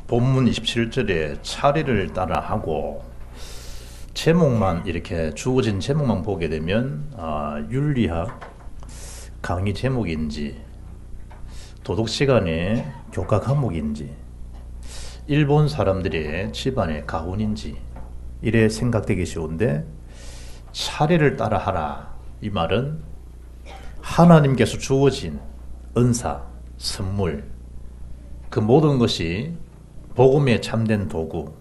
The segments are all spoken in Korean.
본문 27절에 차례를 따라하고 제목만 이렇게 주어진 제목만 보게 되면 윤리학 강의 제목인지 도덕 시간의 교과 과목인지 일본 사람들의 집안의 가훈인지 이래 생각되기 쉬운데, 차례를 따라하라 이 말은 하나님께서 주어진 은사, 선물, 그 모든 것이 복음의 참된 도구,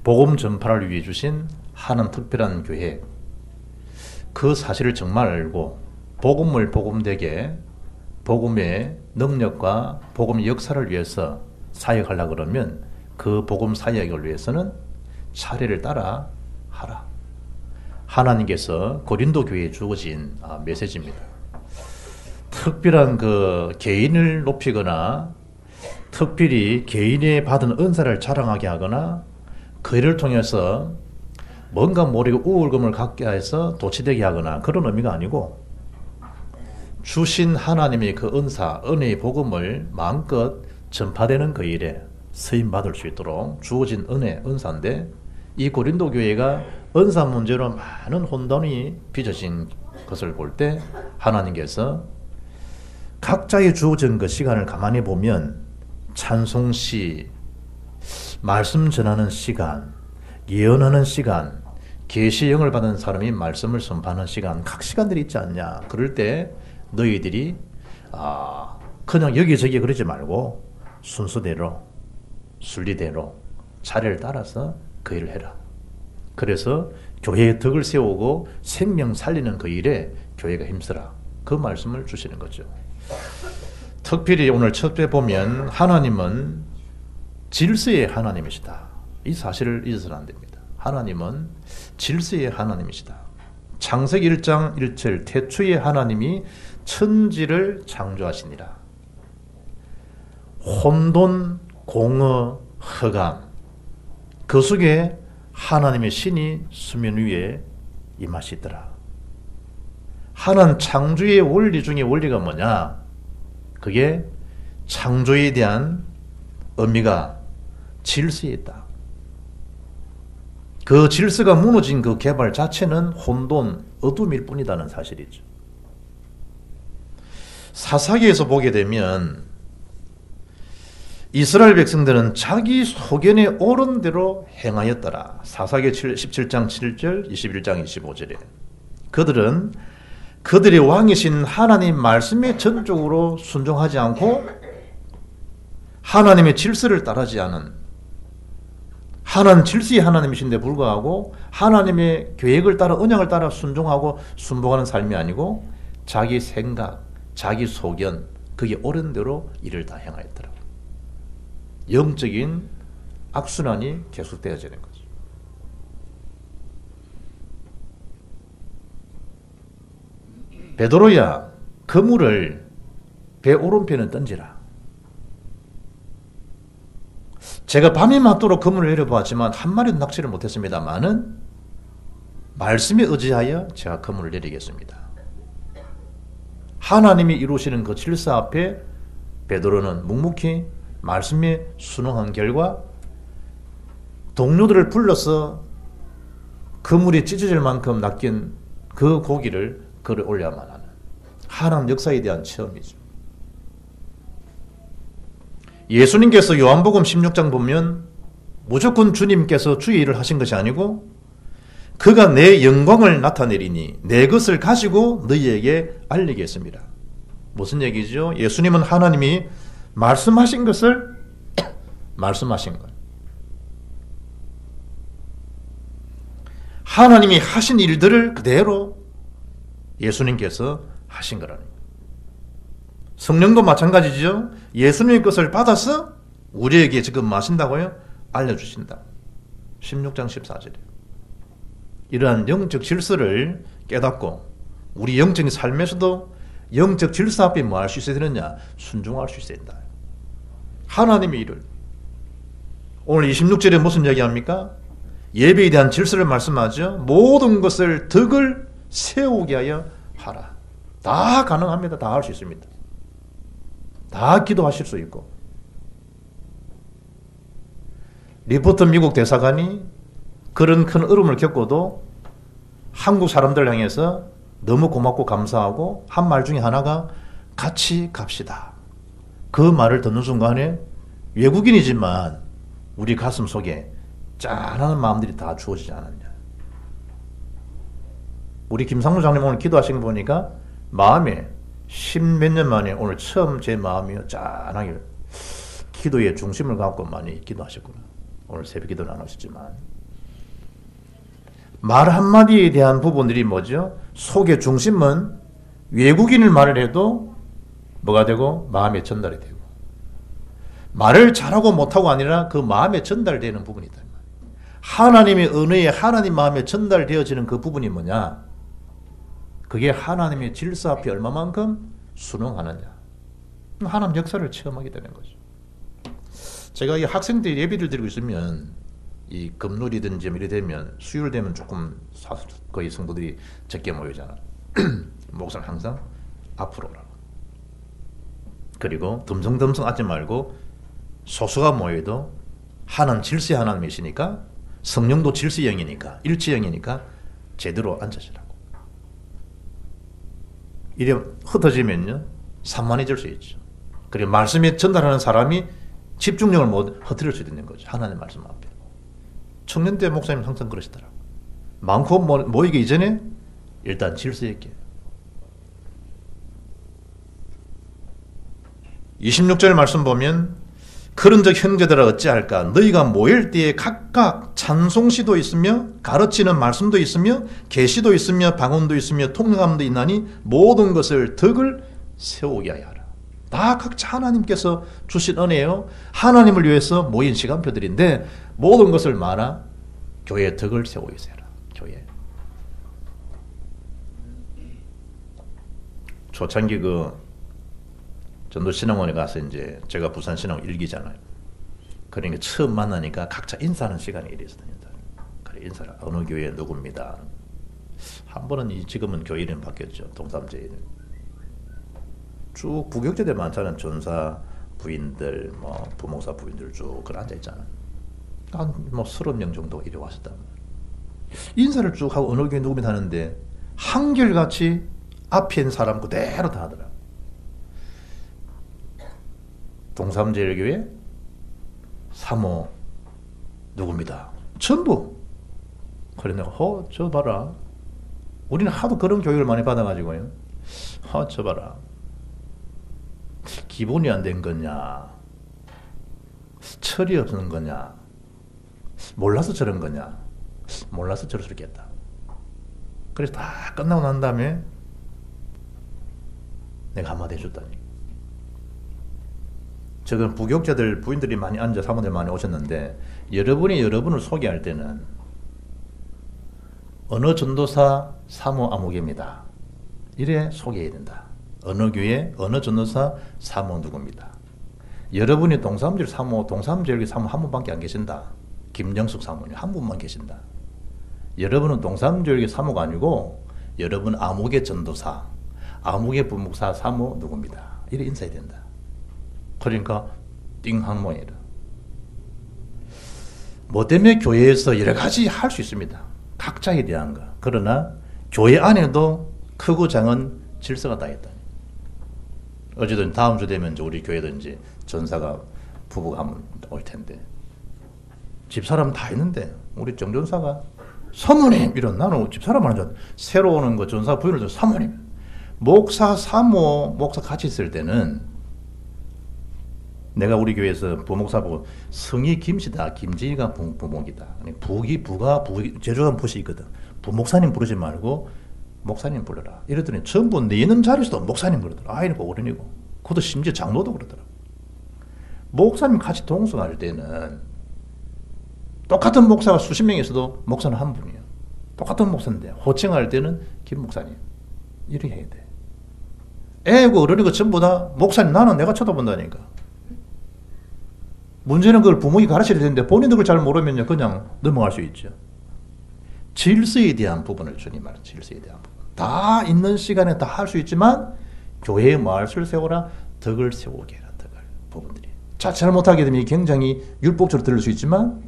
복음 전파를 위해 주신 하나님 특별한 계획, 그 사실을 정말 알고 복음을 복음되게 복음의 능력과 복음의 역사를 위해서 사역하려고 그러면 그 복음 사역을 위해서는 차례를 따라 하라. 하나님께서 고린도 교회에 주어진 메시지입니다. 특별한 그 개인을 높이거나 특별히 개인이 받은 은사를 자랑하게 하거나 그를 통해서 뭔가 모르게 우월감을 갖게 해서 도취되게 하거나 그런 의미가 아니고, 주신 하나님의 그 은사, 은혜의 복음을 마음껏 전파되는 그 일에 쓰임받을 수 있도록 주어진 은혜, 은사인데, 이 고린도 교회가 은사 문제로 많은 혼돈이 빚어진 것을 볼 때 하나님께서 각자의 주어진 그 시간을 가만히 보면 찬송시, 말씀 전하는 시간, 예언하는 시간, 계시 영을 받은 사람이 말씀을 선포하는 시간, 각 시간들이 있지 않냐. 그럴 때 너희들이 그냥 여기저기 그러지 말고 순서대로, 순리대로 차례를 따라서 그 일을 해라. 그래서 교회의 덕을 세우고 생명 살리는 그 일에 교회가 힘쓰라. 그 말씀을 주시는 거죠. 특별히 오늘 첫째 보면 하나님은 질서의 하나님이시다. 이 사실을 잊어서는 안 됩니다. 하나님은 질서의 하나님이시다. 창세기 1장 1절 태초에 하나님이 천지를 창조하시니라. 혼돈, 공허, 허감, 그 속에 하나님의 신이 수면 위에 임하시더라. 하나님 창조의 원리 중에 원리가 뭐냐? 그게 창조에 대한 의미가 질서에 있다. 그 질서가 무너진 그 개발 자체는 혼돈, 어둠일 뿐이라는 사실이죠. 사사기에서 보게 되면 이스라엘 백성들은 자기 소견에 옳은 대로 행하였더라. 사사기 17장 7절, 21장 25절에 그들은 그들의 왕이신 하나님 말씀에 전적으로 순종하지 않고 하나님의 질서를 따르지 않은, 하나님 질서의 하나님이신데 불구하고 하나님의 계획을 따라 언약을 따라 순종하고 순복하는 삶이 아니고 자기 생각, 자기 소견, 그게 옳은 대로 일을 다 행하였더라. 영적인 악순환이 계속되어지는 거죠. 베드로야, 그물을 배 오른편에 던지라. 제가 밤이 맞도록 그물을 내려보았지만 한 마리도 낚시를 못했습니다만은 말씀에 의지하여 제가 그물을 내리겠습니다. 하나님이 이루시는 그 질서 앞에 베드로는 묵묵히 말씀에 순응한 결과 동료들을 불러서 그물이 찢어질 만큼 낚인 그 고기를 그를 올려야만 하는 하나님 역사에 대한 체험이죠. 예수님께서 요한복음 16장 보면 무조건 주님께서 주의 일을 하신 것이 아니고 그가 내 영광을 나타내리니 내 것을 가지고 너희에게 알리겠습니다. 무슨 얘기죠? 예수님은 하나님이 말씀하신 것을 말씀하신 것, 하나님이 하신 일들을 그대로 예수님께서 하신 거라는 거예요. 성령도 마찬가지죠. 예수님의 것을 받아서 우리에게 지금 마신다고요? 알려주신다. 16장 14절에 이러한 영적 질서를 깨닫고 우리 영적인 삶에서도 영적 질서 앞에 뭐 할 수 있어야 되느냐? 순종할 수 있어야 된다. 하나님의 일을. 오늘 26절에 무슨 얘기합니까? 예배에 대한 질서를 말씀하죠. 모든 것을 덕을 세우게 하여 하라. 다 가능합니다. 다 할 수 있습니다. 다 기도하실 수 있고 리포트 미국 대사관이 그런 큰 어려움을 겪고도 한국 사람들 향해서 너무 고맙고 감사하고 한 말 중에 하나가 같이 갑시다. 그 말을 듣는 순간에 외국인이지만 우리 가슴 속에 짠하는 마음들이 다 주어지지 않았냐. 우리 김상무 장님 오늘 기도하신 거 보니까 마음에 10몇 년 만에 오늘 처음 제 마음이 짠하게 기도의 중심을 갖고 많이 기도하셨구나. 오늘 새벽 기도 나누셨지만 말 한마디에 대한 부분들이 뭐죠? 속의 중심은 외국인을 말을 해도 뭐가 되고 마음에 전달이 되고 말을 잘하고 못하고 아니라 그 마음에 전달되는 부분이 있다. 하나님의 은혜에 하나님 마음에 전달되어지는 그 부분이 뭐냐? 그게 하나님의 질서 앞에 얼마만큼 순응하느냐. 하나님 역사를 체험하게 되는 거죠. 제가 이 학생들 예비를 드리고 있으면 이 금놀이든지 이래 되면 수요일 되면 조금 거의 성도들이 적게 모이잖아. 목사는 항상 앞으로 오라고. 그리고 듬성듬성 앉지 말고 소수가 모여도 하나님 질서의 하나님이시니까 성령도 질서형이니까 일치형이니까 제대로 앉으시라고. 이래 흩어지면요 산만해질 수 있죠. 그리고 말씀에 전달하는 사람이 집중력을 못 흐트릴 수 있는 거죠. 하나님의 말씀 앞에. 청년 때 목사님 항상 그러시더라고요. 많고 모이기 이전에 일단 질서 있게. 26절 말씀 보면 그런즉 형제들아 어찌할까 너희가 모일 때에 각각 찬송시도 있으며 가르치는 말씀도 있으며 계시도 있으며 방언도 있으며 통역함도 있나니 모든 것을 덕을 세우게 하여 하라. 다 각자 하나님께서 주신 은혜요. 하나님을 위해서 모인 시간표들인데 모든 것을 말아 교회의 덕을 세우게 해라. 교회. 초창기 전도신앙원에 가서 이제 제가 부산신앙원 1기잖아요. 그러니까 처음 만나니까 각자 인사하는 시간이 이랬거든요. 그래 인사를 어느 교회 누구입니다. 한 번은 지금은 교회 이름 바뀌었죠. 동삼제 이름. 쭉 부교육자들 많잖아요. 전사 부인들, 부목사 부인들 쭉 앉아 있잖아요. 한 30명 정도 이리 왔었다. 인사를 쭉 하고 어느 교회 누구입니다 하는데 한결같이 앞에 있는 사람 그대로 다 하더라. 동삼제일교회 사모 누굽니다. 전부. 그래 내가 저 봐라. 우리는 하도 그런 교육을 많이 받아가지고요. 저 봐라. 기본이 안 된 거냐, 철이 없는 거냐, 몰라서 저런 거냐, 몰라서 저럴 수 있겠다. 그래서 다 끝나고 난 다음에 내가 한마디 해줬다니. 지금 부교육자들 부인들이 많이 앉아 사모들 많이 오셨는데 여러분이 여러분을 소개할 때는 어느 전도사 사모 아무개입니다. 이래 소개해야 된다. 어느 교회 어느 전도사 사모 누구입니다. 여러분이 동삼절 사모 동삼절기 사모 한 분밖에 안 계신다. 김정숙 사모님 한 분만 계신다. 여러분은 동삼절기 사모가 아니고 여러분 아무개 전도사 아무개 부목사 사모 누구입니다. 이래 인사해야 된다. 그러니까 띵한 모양이다. 뭐 때문에 교회에서 여러 가지 할 수 있습니다. 각자에 대한 거. 그러나 교회 안에도 크고 작은 질서가 다 있다. 어쨌든 다음 주 되면 우리 교회도 이제 전사가 부부가 한번 올 텐데 집사람 다 있는데 우리 정전사가 사모님 이런 나는 집사람 하는 줄 새로 오는 거 전사 부인을 좀 사모님 목사 사모 목사 같이 있을 때는 내가 우리 교회에서 부목사 보고 성이 김씨다 김진희가 부목이다 부가 제주한 부시 있거든 부목사님 부르지 말고 목사님 불러라. 이랬더니 전부 내 있는 자리에서도 목사님 부르더라. 아이는 어른이고. 그것도 심지어 장로도 그러더라. 목사님 같이 동성할 때는 똑같은 목사가 수십 명이 있어도 목사는 한 분이에요. 똑같은 목사인데 호칭할 때는 김 목사님. 이렇게 해야 돼. 애고 어른이고 전부 다 목사님 나는 내가 쳐다본다니까. 문제는 그걸 부모님이 가르쳐야 되는데 본인도 그걸 잘 모르면 그냥 넘어갈 수 있죠. 질서에 대한 부분을 주님 말은 질서에 대한 부분. 다 있는 시간에 다 할 수 있지만 교회의 말씀을 세워라 덕을 세우게 해라 덕을 부분들이. 자체를 못하게 되면 굉장히 율법적으로 들릴 수 있지만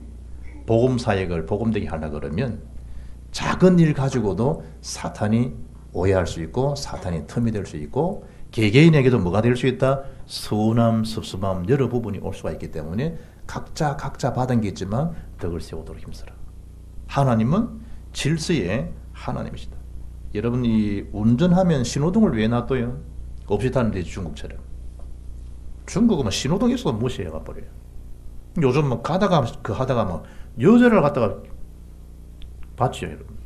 복음 사역을 복음되게 하려고 그러면 작은 일 가지고도 사탄이 오해할 수 있고 사탄이 틈이 될 수 있고 개개인에게도 뭐가 될 수 있다? 서운함, 섭섭함 여러 부분이 올 수가 있기 때문에 각자 받은 게 있지만 덕을 세우도록 힘쓰라. 하나님은 질서의 하나님이시다. 여러분 이 운전하면 신호등을 왜 놔둬요? 없이 타는데 중국처럼. 중국은 신호등 있어도 무시해가 버려요. 요즘 뭐 하다가 뭐 여자를 갖다가 봤죠, 여러분.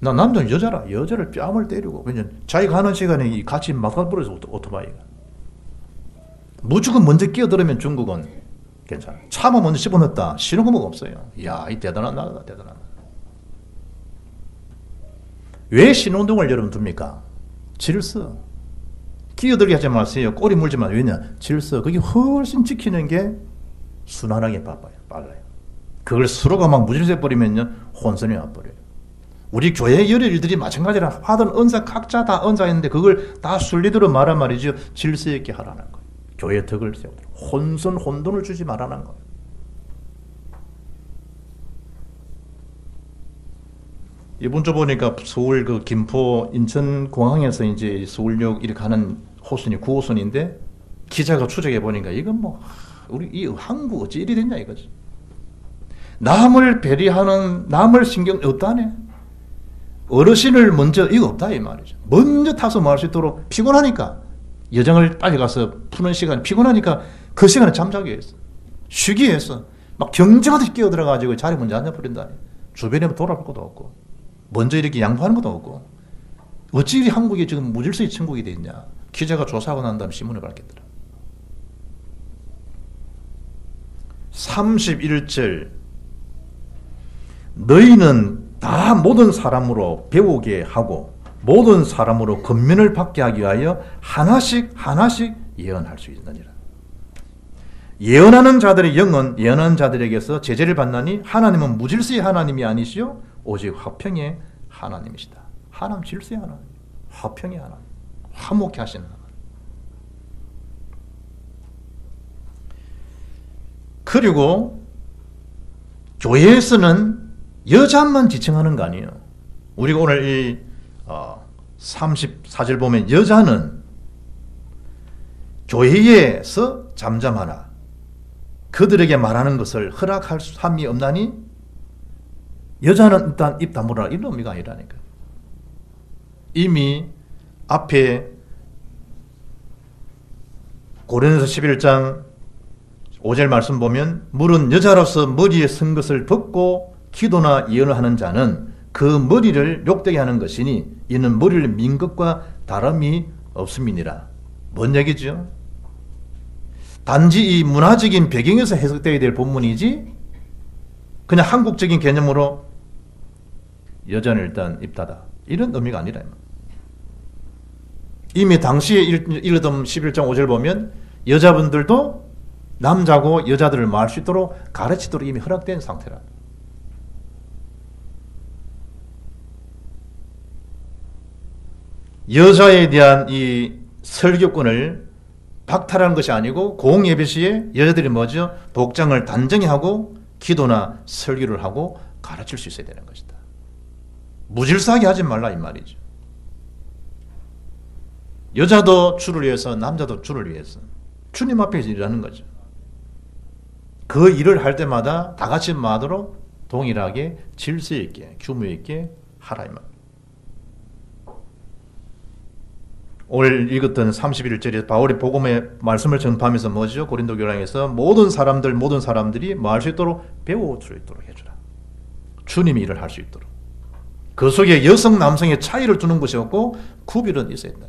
나 남자는 여자를 뺨을 때리고 그냥 자기가 하는 시간에 같이 맞아버려서 오토바이가. 무조건 먼저 끼어들으면 중국은 괜찮아. 차만 먼저 집어넣었다. 신호가 없어요. 이야, 이 대단한 나라다, 대단한 나라. 왜 신호등을 여러분 둡니까? 질서. 끼어들게 하지 마세요. 꼬리 물지 마세요. 왜냐? 질서. 그게 훨씬 지키는 게 순환하게 빨라요. 그걸 서로가 막 무질서 버리면요, 혼선이 와버려요. 우리 교회 여러 일들이 마찬가지라 하던 은사 각자 다 은사 있는데 그걸 다 순리대로 말한 말이죠. 질서 있게 하라는 거예요. 교회 덕을 세우도록. 혼돈을 주지 말라는 거예요. 이번 주 보니까 서울 그 김포 인천 공항에서 이제 서울역 이렇게 가는 호선이 9호선인데 기자가 추적해 보니까 이건 뭐 우리 이 한국 어찌 이리 됐냐 이거지. 남을 배려하는 남을 신경 없다네. 어르신을 먼저 이거 없다 이 말이죠. 먼저 타서 말할 수 있도록 피곤하니까 여정을 빨리 가서 푸는 시간 피곤하니까 그 시간에 잠자기 했어. 쉬기 했어. 막 경쟁하듯이 끼어들어가지고 자리 먼저 앉아버린다니. 주변에 돌아볼 것도 없고 먼저 이렇게 양보하는 것도 없고 어찌 이리 한국이 지금 무질서의 천국이 돼 있냐. 기자가 조사하고 난 다음에 신문에 밝혔더라. 31절 너희는 다 모든 사람으로 배우게 하고 모든 사람으로 권면을 받게 하기 위하여 하나씩 예언할 수 있느니라. 예언하는 자들의 영은 예언하는 자들에게서 제재를 받나니 하나님은 무질서의 하나님이 아니시요 오직 화평의 하나님이시다. 하나님 질서의 하나님, 화평의 하나님, 화목케 하시는 하나님. 그리고 교회에서는 여자만 지칭하는 거 아니에요. 우리가 오늘 이 34절 보면 여자는 교회에서 잠잠하라. 그들에게 말하는 것을 허락할 함이 없나니 여자는 일단 입 다물어라. 이런 의미가 아니라니까. 이미 앞에 고린도서 11장 5절 말씀 보면 물은 여자로서 머리에 쓴 것을 벗고 기도나 예언을 하는 자는 그 머리를 욕되게 하는 것이니 이는 머리를 민 것과 다름이 없음이니라. 뭔 얘기죠? 단지 이 문화적인 배경에서 해석되어야 될 본문이지 그냥 한국적인 개념으로 여자는 일단 입 닫아 이런 의미가 아니라 이미 당시에 읽었던 11장 5절 보면 여자분들도 남자고 여자들을 말할 수 있도록 가르치도록 이미 허락된 상태라. 여자에 대한 이 설교권을 박탈하는 것이 아니고 공예배 시에 여자들이 뭐죠? 복장을 단정히 하고 기도나 설교를 하고 가르칠 수 있어야 되는 것이다. 무질서하게 하지 말라 이 말이죠. 여자도 주를 위해서 남자도 주를 위해서 주님 앞에서 일하는 거죠. 그 일을 할 때마다 다 같이 마도록 동일하게 질서 있게 규모 있게 하라 이 말. 오늘 읽었던 31절에 바울이 복음의 말씀을 전파하면서 뭐죠? 고린도 교회에서 모든 사람들이 뭐 할 수 있도록 배울 수 있도록 해주라. 주님이 일을 할 수 있도록. 그 속에 여성 남성의 차이를 두는 것이 없고 구별은 있어야 된다.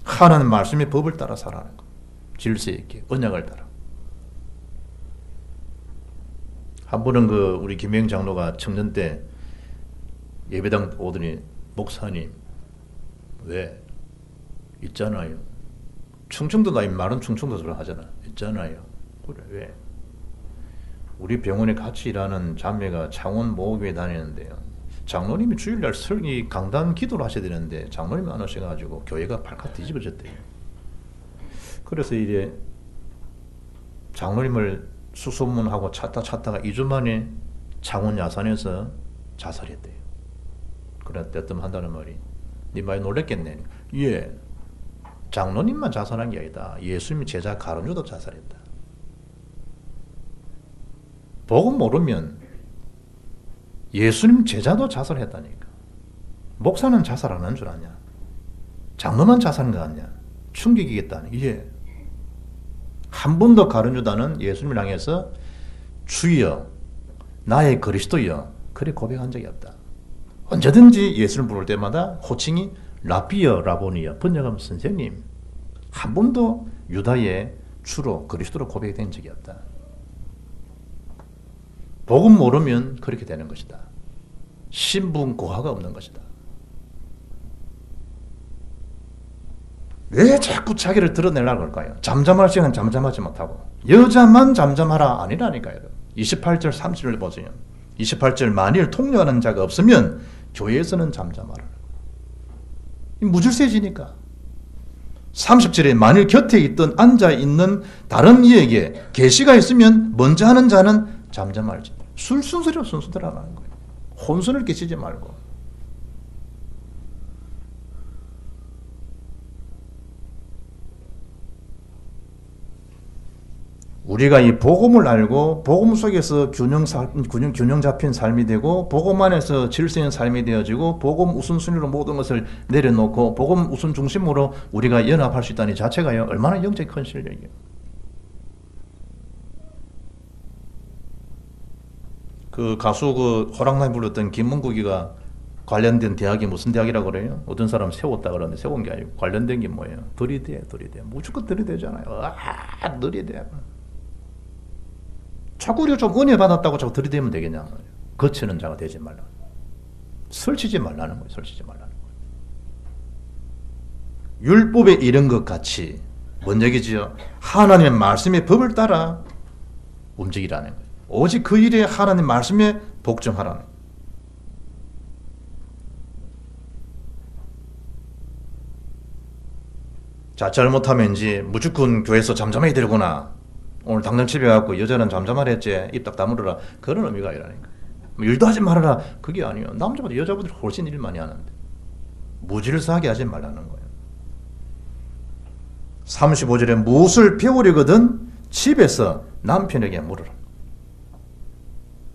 하나님 말씀의 법을 따라 살아가는 것. 질서 있게 언약을 따라. 한 번은 우리 김영 장로가 청년 때 예배당 오더니 목사님 왜 있잖아요. 충청도 나이 말은 충청도로 하잖아. 있잖아요. 그래 왜? 우리 병원에 같이 일하는 자매가 창원 모교에 다니는데요. 장로님이 주일날 설기 강단 기도를 하셔야 되는데 장로님이 안 오셔가지고 교회가 발칵 뒤집어졌대요. 그래서 이제 장로님을 수소문하고 찾다가 2주 만에 창원 야산에서 자살했대요. 그래 뜨끔한다는 말이 네 많이 놀랬겠네. 예, 장로님만 자살한 게 아니다. 예수님 제자 가룟유다도 자살했다. 복음 모르면 예수님 제자도 자살했다니까. 목사는 자살 안 한 줄 아냐? 장로만 자살한 거 아니야? 충격이겠다니. 예. 한 번도 가룟유다는 예수님을 향해서 주여 나의 그리스도여 그래 고백한 적이 없다. 언제든지 예수를 부를 때마다 호칭이 라비어 라보니어 번역하면 선생님. 한 번도 유다의 주로 그리스도로 고백된 적이 없다. 복음 모르면 그렇게 되는 것이다. 신분 고하가 없는 것이다. 왜 자꾸 자기를 드러내려고 할까요? 잠잠할 시간은 잠잠하지 못하고 여자만 잠잠하라 아니라니까요. 28절 30절을 보세요. 28절 만일 통역하는 자가 없으면 교회에서는 잠잠하라. 무질서해지니까. 30절에 만일 곁에 있던 앉아있는 다른 이에게 계시가 있으면 먼저 하는 자는 잠잠할지. 순서대로 하는 거예요. 혼선을 끼치지 말고. 우리가 이 복음을 알고 복음 속에서 균형 잡힌 삶이 되고 복음 안에서 질서 있는 삶이 되어지고 복음 우선순위로 모든 것을 내려놓고 복음 우선 중심으로 우리가 연합할 수 있다는 자체가요 얼마나 영적인 큰 실력이에요. 그 가수 호랑나비 불렀던 김문국이가 관련된 대학이 무슨 대학이라고 그래요? 어떤 사람 세웠다 그러는데 세운 게 아니고 관련된 게 뭐예요? 들이대. 무조건 들이대잖아요. 들이대. 자꾸 우리가 좀 은혜 받았다고 자꾸 들이대면 되겠냐 말이에요. 거치는 자가 되지 말라. 설치지 말라는 거예요. 율법에 이른 것 같이 뭔 얘기지요? 하나님의 말씀의 법을 따라 움직이라는 거예요. 오직 그 일에 하나님 말씀에 복종하라는 거예요. 자, 잘못하면 이제 무조건 교회에서 잠잠해야 되구나. 오늘 당장 집에 가고 여자는 잠잠하랬지. 입 딱 다물어라. 그런 의미가 아니라니까. 일도 하지 말아라. 그게 아니에요. 남자보다 여자분들이 훨씬 일 많이 하는데. 무질서하게 하지 말라는 거예요. 35절에 무엇을 배우려거든 집에서 남편에게 물으라.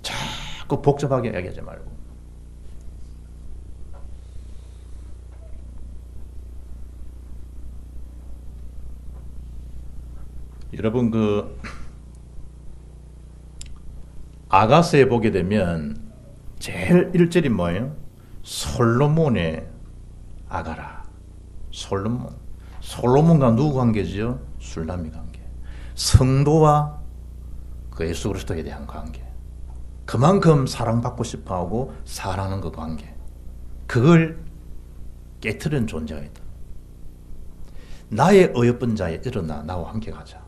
자꾸 복잡하게 얘기하지 말고. 여러분 아가서에 보게 되면 제일 1절이 뭐예요? 솔로몬의 아가라. 솔로몬과 누구 관계죠? 술람미 관계. 성도와 그 예수 그리스도에 대한 관계. 그만큼 사랑받고 싶어하고 사랑하는 그 관계. 그걸 깨트린 존재가 있다. 나의 어여쁜 자에 일어나 나와 함께 가자.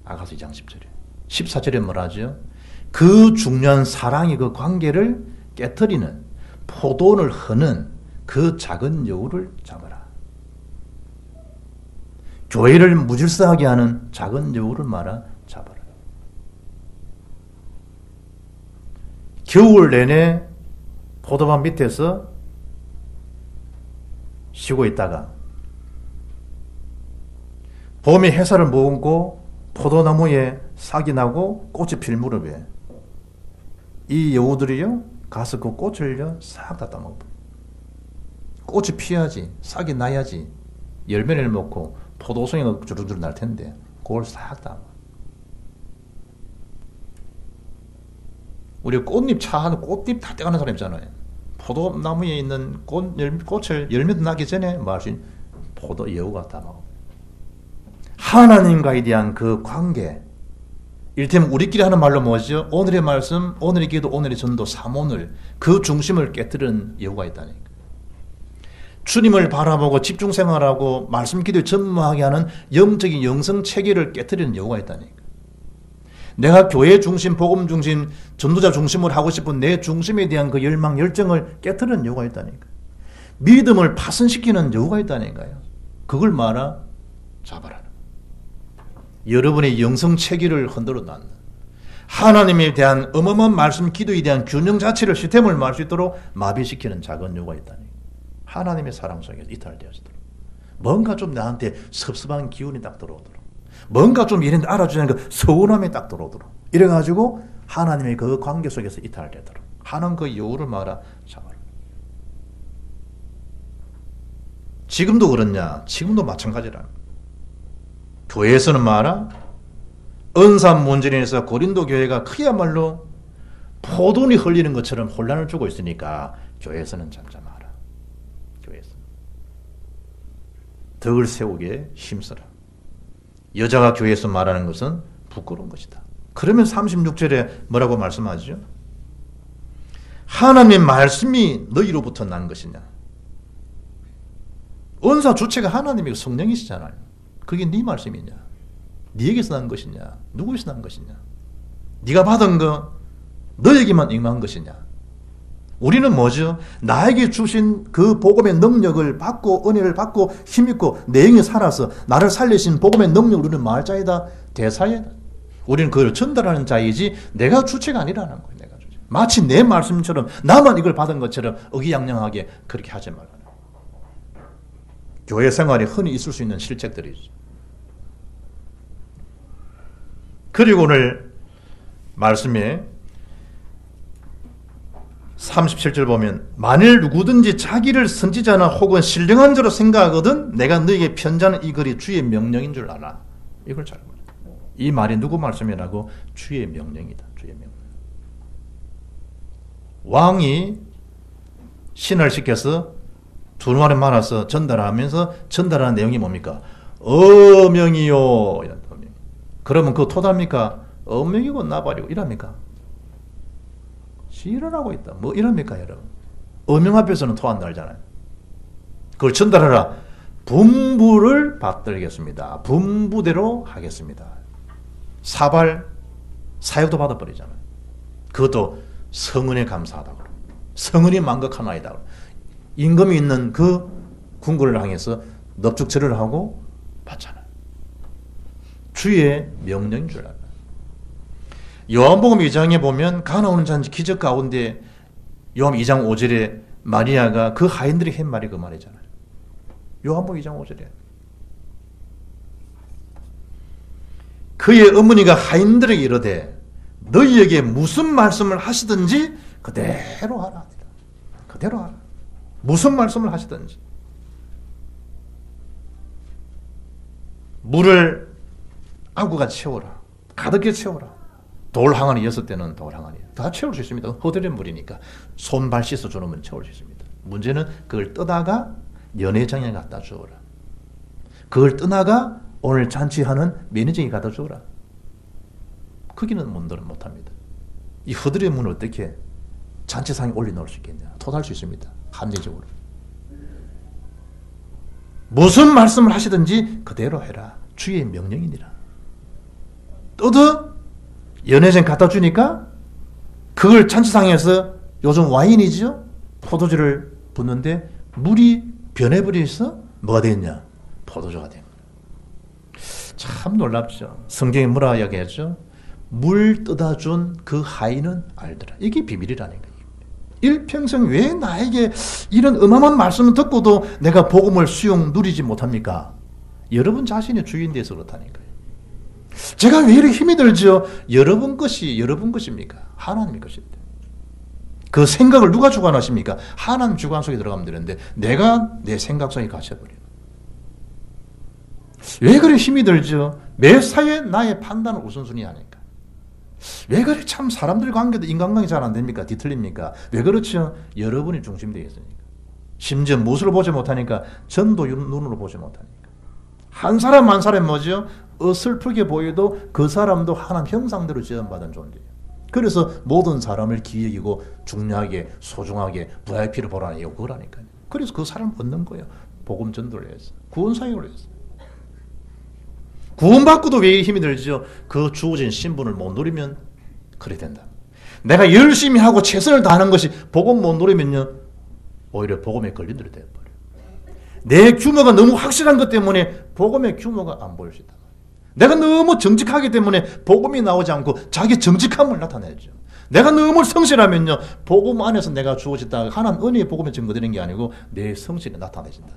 아가서 2장 10절에. 14절에 뭐라죠? 그 중요한 사랑의 그 관계를 깨트리는 포도원을 허는 그 작은 여우를 잡아라. 교회를 무질서하게 하는 작은 여우를 잡아라. 겨울 내내 포도밭 밑에서 쉬고 있다가 봄에 햇살을 머금고 포도나무에 싹이 나고 꽃이 필 무렵에 이 여우들이요 가서 그 꽃을요 싹 다 따먹어. 꽃이 피어야지, 싹이 나야지 열매를 먹고 포도송이가 주르주르 날 텐데 그걸 싹 다. 우리 꽃잎 차하는 꽃잎 다 떼가는 사람 있잖아요. 포도나무에 있는 꽃을 열매도 나기 전에 마신 포도 여우가 다 먹어. 하나님과에 대한 그 관계, 이를테면 우리끼리 하는 말로 뭐죠? 오늘의 말씀, 오늘의 기도, 오늘의 전도, 삼오늘 그 중심을 깨뜨리는 여우가 있다니까. 주님을 바라보고 집중 생활하고 말씀 기도에 전무하게 하는 영적인 영성 체계를 깨뜨리는 여우가 있다니까. 내가 교회 중심, 복음 중심, 전도자 중심으로 하고 싶은 내 중심에 대한 그 열망, 열정을 깨뜨리는 여우가 있다니까. 믿음을 파손시키는 여우가 있다니까요. 그걸 잡아라. 여러분의 영성 체계를 흔들어 놨는, 하나님에 대한 어마어마한 말씀, 기도에 대한 균형 자체를 시스템을 말 수 있도록 마비시키는 작은 요가 있다니. 하나님의 사랑 속에서 이탈되어지도록. 뭔가 좀 나한테 섭섭한 기운이 딱 들어오도록. 뭔가 좀 이런 알아주는 그 서운함이 딱 들어오도록. 이래가지고 하나님의 그 관계 속에서 이탈되도록 하는 그 여우를 말아 잡아라. 지금도 그렇냐? 지금도 마찬가지라. 교회에서는 말아 은사 문제인에서 고린도 교회가 그야말로 포도니 흘리는 것처럼 혼란을 주고 있으니까 교회에서는 잠잠하라. 교회에서 덕을 세우기에 힘써라. 여자가 교회에서 말하는 것은 부끄러운 것이다. 그러면 36절에 뭐라고 말씀하죠? 하나님의 말씀이 너희로부터 난 것이냐? 은사 주체가 하나님이고 성령이시잖아요. 그게 네 말씀이냐? 네에게서 난 것이냐? 누구에서 난 것이냐? 네가 받은 거 너에게만 임한 것이냐? 우리는 뭐죠? 나에게 주신 그 복음의 능력을 받고 은혜를 받고 힘있고 내 영에 살아서 나를 살리신 복음의 능력을 우리는 말자이다 대사이다. 우리는 그걸 전달하는 자이지 내가 주체가 아니라는 거예요. 내가 주체. 마치 내 말씀처럼 나만 이걸 받은 것처럼 의기양양하게 그렇게 하지 말라는 거예요. 교회 생활에 흔히 있을 수 있는 실책들이죠. 그리고 오늘 말씀에 37절 보면 만일 누구든지 자기를 선지자나 혹은 신령한 자로 생각하거든 내가 너에게 편지하는 이 글이 주의 명령인 줄 알아. 이걸 잘 보라. 이 말이 누구 말씀이라고? 주의 명령이다. 주의 명령. 왕이 신을 시켜서 두루마리 말아서 전달하면서 전달하는 내용이 뭡니까? 어명이요. 이런 어명. 그러면 그거 토답니까? 어명이고 나발이고 이랍니까? 지랄하고 있다. 뭐 이랍니까 여러분? 어명 앞에서는 토 안 달잖아요. 그걸 전달하라. 분부를 받들겠습니다. 분부대로 하겠습니다. 사발 사역도 받아버리잖아요. 그것도 성은에 감사하다고. 성은이 만극하나이다. 임금이 있는 그 궁궐을 향해서 넙죽절을 하고 받잖아요. 주의 명령인 줄 알아요. 요한복음 2장에 보면 가나오는 잔치 기적 가운데 요한 2장 5절에 마리아가 그 하인들이 한 말이 그 말이잖아요. 요한복음 2장 5절에 그의 어머니가 하인들에게 이르되 너희에게 무슨 말씀을 하시든지 그대로 하라. 그대로 하라. 무슨 말씀을 하시든지. 물을 아구같이 채워라. 가득히 채워라. 돌 항아리 6대는 돌 항아리. 다 채울 수 있습니다. 허드렛 물이니까 손발 씻어주면 채울 수 있습니다. 문제는 그걸 떠다가 연회장에 갖다 주어라. 그걸 떠나가 오늘 잔치하는 매니저에게 갖다 주어라. 거기는 못합니다. 이 허드렛 물을 어떻게 잔치상에 올려놓을 수 있겠냐. 토할 수 있습니다. 함정적으로. 무슨 말씀을 하시든지 그대로 해라. 주의 명령이니라. 떠도 연회장 갖다 주니까 그걸 잔치상에서 요즘 와인이죠. 포도주를 붓는데 물이 변해버려서 뭐가 되었냐? 포도주가 된 거예요. 참 놀랍죠. 성경에 뭐라 이야기하죠? 물 떠다 준 그 하인은 알더라. 이게 비밀이라는 거예요. 일평생 왜 나에게 이런 어마어마한 말씀을 듣고도 내가 복음을 수용 누리지 못합니까? 여러분 자신의 주인 돼서 그렇다니까요. 제가 왜 이렇게 힘이 들죠? 여러분 것이 여러분 것입니까? 하나님의 것입니다. 그 생각을 누가 주관하십니까? 하나님 주관 속에 들어가면 되는데 내가 내 생각 속에 갇혀버려요. 왜 그래 힘이 들죠? 매사에 나의 판단을 우선순위 하니까. 왜 그래 참 사람들 관계도 인간관계 잘 안 됩니까? 뒤틀립니까? 왜 그렇죠? 여러분이 중심되어 있으니까. 심지어 무엇을 보지 못하니까 전도 눈으로 보지 못하니까. 한 사람 한 사람 뭐죠? 어설프게 보여도 그 사람도 하나님 형상대로 지음받은 존재예요. 그래서 모든 사람을 귀히 여기고 중요하게 소중하게 VIP를 보라는 이유가 그거라니까요. 그래서 그 사람을 얻는 거예요. 복음 전도를 해서. 구원사역을 해서. 구원받고도 왜 힘이 들죠? 그 주어진 신분을 못 누리면 그래 된다. 내가 열심히 하고 최선을 다하는 것이 복음 못 누리면요 오히려 복음에 걸린 대로 되어버려요. 내 규모가 너무 확실한 것 때문에 복음의 규모가 안 보일 수 있다. 내가 너무 정직하기 때문에 복음이 나오지 않고 자기 정직함을 나타내죠. 내가 너무 성실하면요, 복음 안에서 내가 주어졌다. 하나님 은혜의 복음에 증거되는 게 아니고 내 성실이 나타내진다.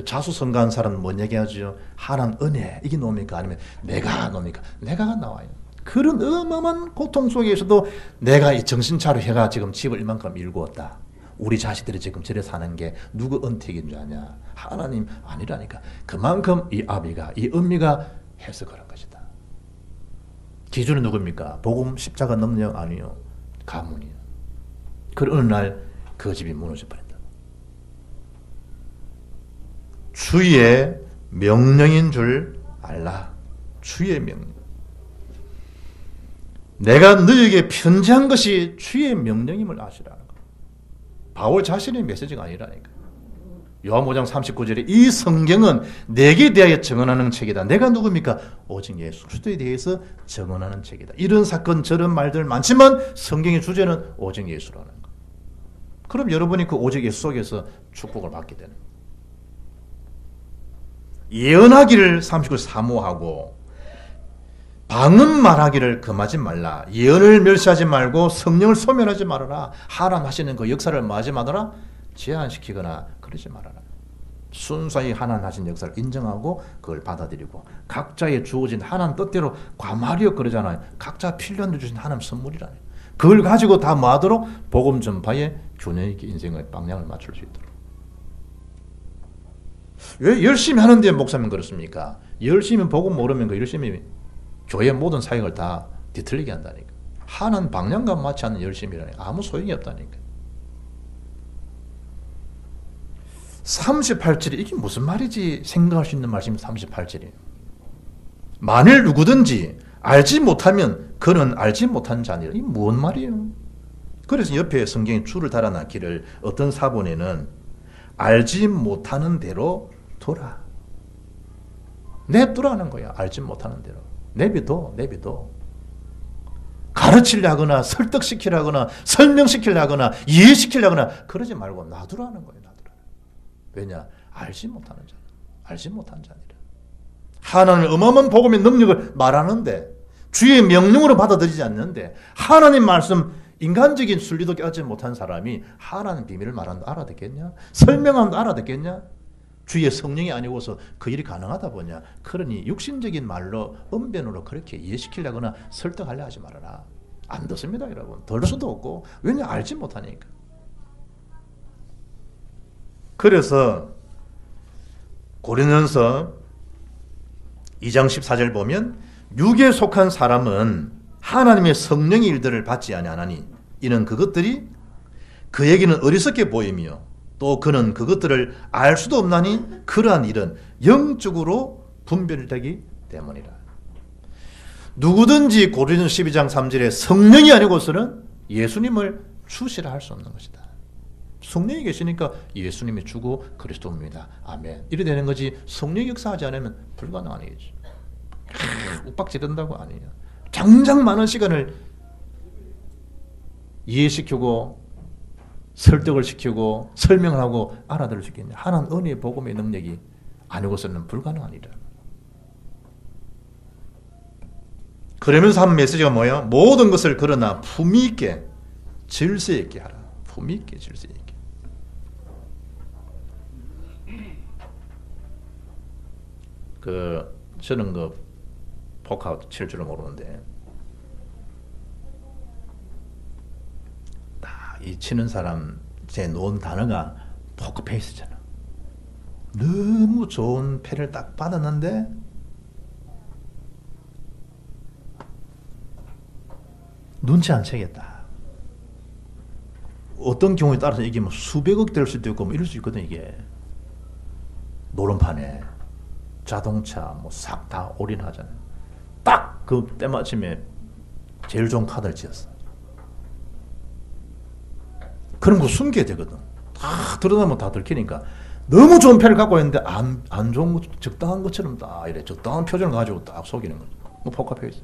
자수성가한 사람은 뭔 얘기하죠? 하나님 은혜 이게 뭡니까? 아니면 내가 뭡니까? 내가가 나와요. 그런 어마어마한 고통 속에서도 내가 이 정신차려 해가 지금 집을 이만큼 일구었다. 우리 자식들이 지금 저래 사는 게 누구 은택인 줄 아냐? 하나님 아니라니까. 그만큼 이 아비가, 이 은미가 해서 그런 것이다. 기준은 누굽니까? 복음 십자가 능력 아니요, 가문이요. 그런 어느 날 그 집이 무너져 버린다. 주의 명령인 줄 알라. 주의 명령. 내가 너에게 편지한 것이 주의 명령임을 아시라는 거. 바울 자신의 메시지가 아니라니까. 요한 5장 39절에 이 성경은 내게 대하여 증언하는 책이다. 내가 누굽니까? 오직 예수 그리스도에 대해서 증언하는 책이다. 이런 사건 저런 말들 많지만 성경의 주제는 오직 예수라는 거. 그럼 여러분이 그 오직 예수 속에서 축복을 받게 되는 거예요. 예언하기를 39 사모하고 방언 말하기를 금하지 말라. 예언을 멸시하지 말고 성령을 소멸하지 말아라. 하나님 하시는 그 역사를 마지 말아라. 제한시키거나 그러지 말아라. 순수히 하나님 하신 역사를 인정하고 그걸 받아들이고 각자의 주어진 하나님 뜻대로 과말이여 그러잖아요. 각자 필요한 주신 하나님 선물이라니. 그걸 가지고 다 뭐하도록? 복음 전파에 균형 있게 인생의 방향을 맞출 수 있도록. 왜 열심히 하는데 목사님 그렇습니까? 열심히 복음 모르면 그 열심히 교회 모든 사역을 다 뒤틀리게 한다니까. 하나님 방향과 맞지 않는 열심이라니까. 아무 소용이 없다니까. 38절이 이게 무슨 말이지 생각할 수 있는 말씀이 38절이에요. 만일 누구든지 알지 못하면 그는 알지 못한 자니라. 이게 뭔 말이에요? 그래서 옆에 성경에 줄을 달아놨기를 어떤 사본에는 알지 못하는 대로 둬라. 냅두라는 거야. 알지 못하는 대로. 내비둬. 가르치려거나 설득시키려거나 설명시키려거나 이해시키려거나 그러지 말고 놔두라는 거예요. 왜냐? 알지 못하는 자. 알지 못한 자니라. 하나님의 어마어마한 복음의 능력을 말하는데 주의 명령으로 받아들이지 않는데 하나님 말씀 인간적인 순리도 깨닫지 못한 사람이 하나님 비밀을 말한다 알아듣겠냐? 설명한다 알아듣겠냐? 주의 성령이 아니고서 그 일이 가능하다 보냐? 그러니 육신적인 말로 언변으로 그렇게 이해시키려거나 설득하려 하지 말아라. 안 듣습니다 여러분. 들 수도 없고. 왜냐? 알지 못하니까. 그래서 고린도전서 2장 14절 보면 육에 속한 사람은 하나님의 성령의 일들을 받지 아니하나니 이는 그것들이 그에게는 어리석게 보이며 또 그는 그것들을 알 수도 없나니 그러한 일은 영적으로 분별되기 때문이라. 누구든지 고린도전서 12장 3절에 성령이 아니고서는 예수님을 주시라 할 수 없는 것이다. 성령이 계시니까 예수님이 주고 그리스도입니다. 아멘. 이래 되는 거지. 성령이 역사하지 않으면 불가능한 얘기죠. 욱박지른다고 아니에요. 장장 많은 시간을 이해시키고 설득을 시키고 설명을 하고 알아들을 수 있겠냐. 하나님 은혜의 복음의 능력이 아니고서는 불가능한 일이라. 그러면서 한 메시지가 뭐예요? 모든 것을 그러나 품위 있게 질서 있게 하라. 품위 있게 질서 있게. 저는 포카 칠 줄은 모르는데 이 치는 사람 제 놓은 단어가 포커페이스잖아. 너무 좋은 패를 딱 받았는데 눈치 안 채겠다. 어떤 경우에 따라서 이게 뭐 수백억 될 수도 있고 뭐 이럴 수 있거든. 이게 노름판에 자동차 뭐 싹 다 올인하잖아요. 딱 그 때마침에 제일 좋은 카드를 지었어. 그런 거 숨겨야 되거든. 다 드러나면 다 들키니까 너무 좋은 패를 갖고 있는데 안 좋은 거 적당한 것처럼 딱 이래 적당한 표정을 가지고 딱 속이는 거죠. 뭐 포커페이스.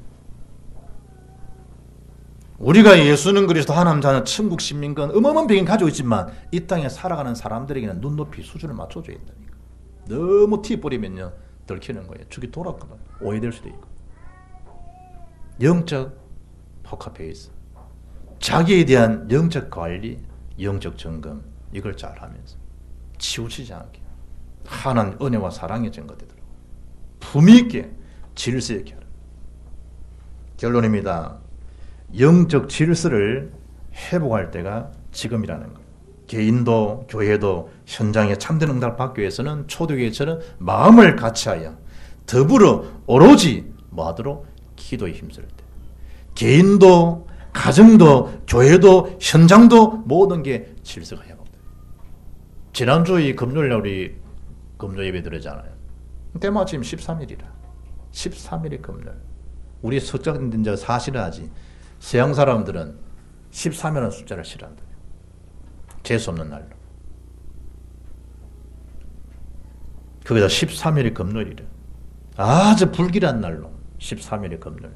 우리가 예수는 그리스도 하나님 자는 천국 시민권 어마어마한 배경 가지고 있지만 이 땅에 살아가는 사람들에게는 눈높이 수준을 맞춰줘야 된다니까. 너무 티 뿌리면요 들키는 거예요. 죽이 돌았거든. 오해될 수도 있고. 영적 포커페이스. 자기에 대한 영적 관리, 영적 점검 이걸 잘 하면서 치우치지 않게 하나님 은혜와 사랑의 증거되도록 품위 있게 질서 있게 하라. 결론입니다. 영적 질서를 회복할 때가 지금이라는 것. 개인도 교회도 현장에 참된 응답을 받기 위해서는 초대교회처럼 마음을 같이하여 더불어 오로지 뭐하도록? 기도에 힘쓸 때. 개인도 가정도 교회도 현장도 모든 게 질서가 회복돼요. 지난주 이 금요일에 우리 금요 예배 드리잖아요. 때마침 13일이라. 13일이 금요일. 우리 서적인들 사실은 하지. 서양 사람들은 13이라는 숫자를 싫어한다. 재수없는 날로. 거기다 13일이 금요일이래. 아주 불길한 날로 13일이 금요일.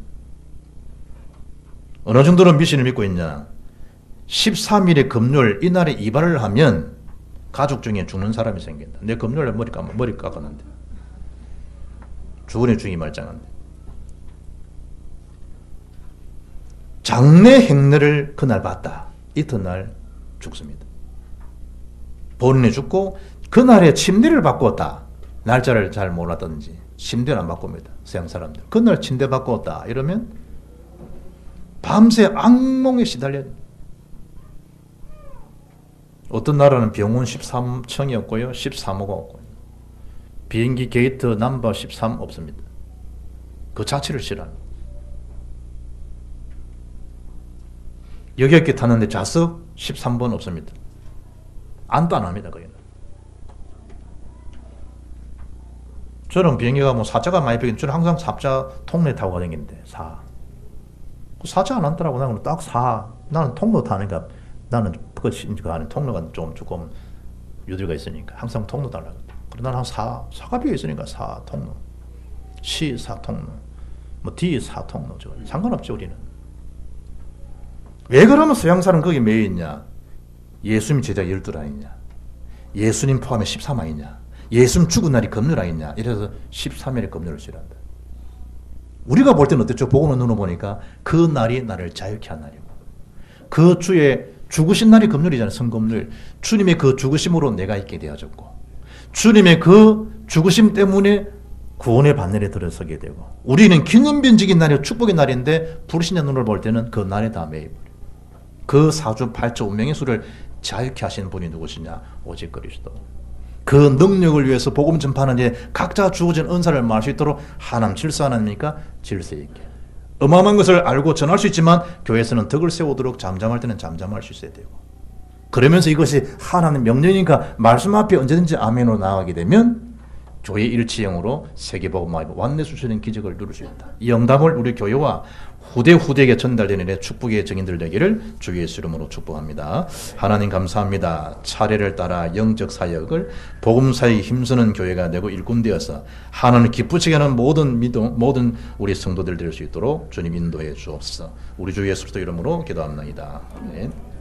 어느 정도로 미신을 믿고 있냐. 13일의 금요일 이날에 이발을 하면 가족 중에 죽는 사람이 생긴다. 내 금요일에 머리 깎았는데 죽으니 죽이 말짱한데. 장래 행례를 그날 봤다. 이튿날 죽습니다. 본인이 죽고 그날에 침대를 바꾸었다. 날짜를 잘 몰랐든지 침대를 안 바꿉니다. 서양 사람들. 그날 침대 바꾸었다. 이러면 밤새 악몽에 시달려요. 어떤 나라는 병원 13층이었고요. 13호가 없고요. 비행기 게이트 넘버 13 없습니다. 그 자체를 싫어합니다. 여객기 탔는데 좌석 13번 없습니다. 안도 안 합니다. 거기는. 저는 비행기 가면 사자가 많이 비긴 저는 항상 사자 통로 타고 다니는데 사자 안 한다라고 나는 딱 나는 통로 타니까 나는 그 안에 통로가 조금 유들가 있으니까 항상 통로 달라고. 그러나 나는 사가 비어 있으니까 통로, 시 통로, 뭐 D 통로 상관없죠 우리는. 왜 그러면 서양사는 거기 매여 있냐? 예수님 제자 12 아니냐? 예수님 포함해 13 아니냐? 예수님 죽은 날이 금요일 아니냐? 이래서 13일에 금요일을 싫어한다. 우리가 볼 때는 어땠죠? 보고 있는 눈으로 보니까 그 날이 나를 자유케 한 날이고 그 주에 죽으신 날이 금요일이잖아요. 성금요일. 주님의 그 죽으심으로 내가 있게 되어졌고 주님의 그 죽으심 때문에 구원의 반열에 들어서게 되고 우리는 기념비적인 날이 축복의 날인데 불신의 눈으로 볼 때는 그 날에 다 매입. 그 사주 팔조 운명의 수를 자유케 하시는 분이 누구시냐? 오직 그리스도. 그 능력을 위해서 복음 전파하는 데 각자 주어진 은사를 말할 수 있도록 하나님 질서 하나입니까? 질서 있게. 어마어마한 것을 알고 전할 수 있지만 교회에서는 덕을 세우도록 잠잠할 때는 잠잠할 수 있어야 되고 그러면서 이것이 하나님 명령이니까 말씀 앞에 언제든지 아멘으로 나가게 되면 교회 일치형으로 세계복음화 완내 수준의 기적을 누릴 수 있다. 이 영담을 우리 교회와 후대에게 전달되는 일에 축복의 증인들 되기를 주 예수 이름으로 축복합니다. 하나님 감사합니다. 차례를 따라 영적 사역을 복음사에 힘쓰는 교회가 되고 일꾼되어서 하나님 기쁘시게 하는 모든 우리 성도들 될 수 있도록 주님 인도해 주옵소서. 우리 주 예수 그리스도 이름으로 기도합니다. 아멘.